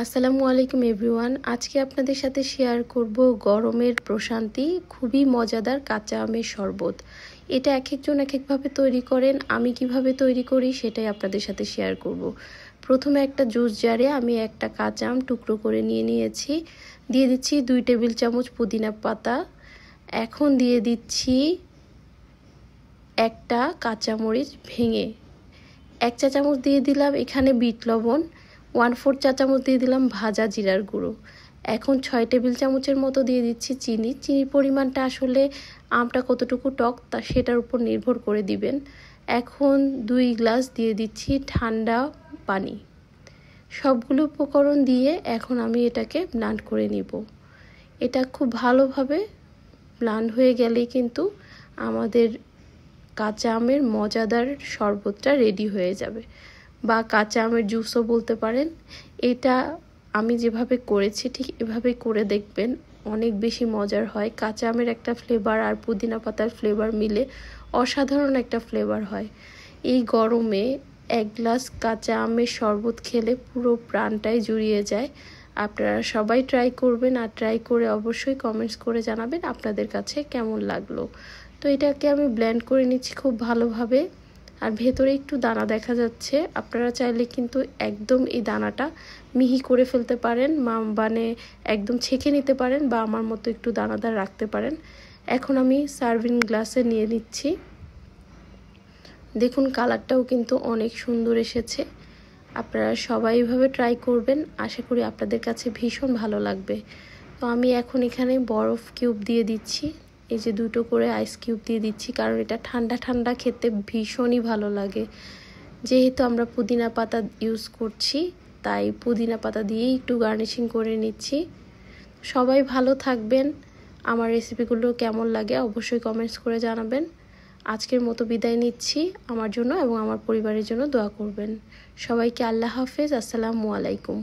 আসসালামু আলাইকুম এভরিওয়ান। আজকে আপনাদের সাথে শেয়ার করব গরমের প্রশান্তি খুবই মজাদার কাঁচা আমের শরবত। এটা এক একজন এক একভাবে তৈরি করেন, আমি কিভাবে তৈরি করি সেটাই আপনাদের সাথে শেয়ার করব। প্রথমে একটা জুস জারে আমি একটা কাঁচা আম টুকরো করে নিয়েছি। দিয়ে দিচ্ছি 2 টেবিল চামচ পুদিনা পাতা। এখন দিয়ে দিচ্ছি একটা কাঁচামরিচ ভেঙে। 1 চা চামচ দিয়ে দিলাম এখানে বিট লবণ। 1/4 চা চামচ দিয়ে দিলাম ভাজা জিরার গুঁড়ো। এখন 6 টেবিল চামচের মতো দিয়ে দিচ্ছি চিনি। চিনির পরিমাণটা আসলে আমটা কতটুকু টক তা সেটার উপর নির্ভর করে দিবেন। এখন 2 গ্লাস দিয়ে দিচ্ছি ঠান্ডা পানি। সবগুলো উপকরণ দিয়ে এখন আমি এটাকে ব্লেন্ড করে নিব। এটা খুব ভালোভাবে ব্লেন্ড হয়ে গেলেই কিন্তু আমাদের কাঁচা আমের মজাদার শরবতটা রেডি হয়ে যাবে, বা কাঁচা আমের জুসও বলতে পারেন। এটা আমি যেভাবে করেছি ঠিক এভাবেই করে দেখবেন, অনেক বেশি মজার হয়। কাঁচা আমের একটা ফ্লেভার আর পুদিনা পাতার ফ্লেভার মিলে অসাধারণ একটা ফ্লেভার হয়। এই গরমে 1 গ্লাস কাঁচা আমের শরবত খেলে পুরো প্রাণটাই জুড়িয়ে যায়। আপনারা সবাই ট্রাই করবেন, আর ট্রাই করে অবশ্যই কমেন্টস করে জানাবেন আপনাদের কাছে কেমন লাগলো। তো এটাকে আমি ব্লেন্ড করে নিচ্ছি খুব ভালোভাবে। আর ভেতরে একটু দানা দেখা যাচ্ছে, আপনারা চাইলে কিন্তু একদম এই দানাটা মিহি করে ফেলতে পারেন, মানে একদম ছেঁকে নিতে পারেন, বা আমার মতো একটু দানাদার রাখতে পারেন। এখন আমি সার্ভিং গ্লাসে নিয়ে নিচ্ছি। দেখুন কালারটাও কিন্তু অনেক সুন্দর এসেছে। আপনারা সবাই এইভাবে ট্রাই করবেন, আশা করি আপনাদের কাছে ভীষণ ভালো লাগবে। তো আমি এখন এখানে বরফ কিউব দিয়ে দিচ্ছি। এই যে 2টো করে আইস কিউব দিয়ে দিচ্ছি, কারণ এটা ঠান্ডা ঠান্ডা খেতে ভীষণই ভালো লাগে। যেহেতু আমরা পুদিনা পাতা ইউজ করছি, তাই পুদিনা পাতা দিয়েই একটু গার্নিশিং করে নিচ্ছি। সবাই ভালো থাকবেন। আমার রেসিপিগুলো কেমন লাগে অবশ্যই কমেন্টস করে জানাবেন। আজকের মতো বিদায় নিচ্ছি। আমার জন্য এবং আমার পরিবারের জন্য দোয়া করবেন। সবাইকে আল্লাহ হাফেজ। আসসালামু আলাইকুম।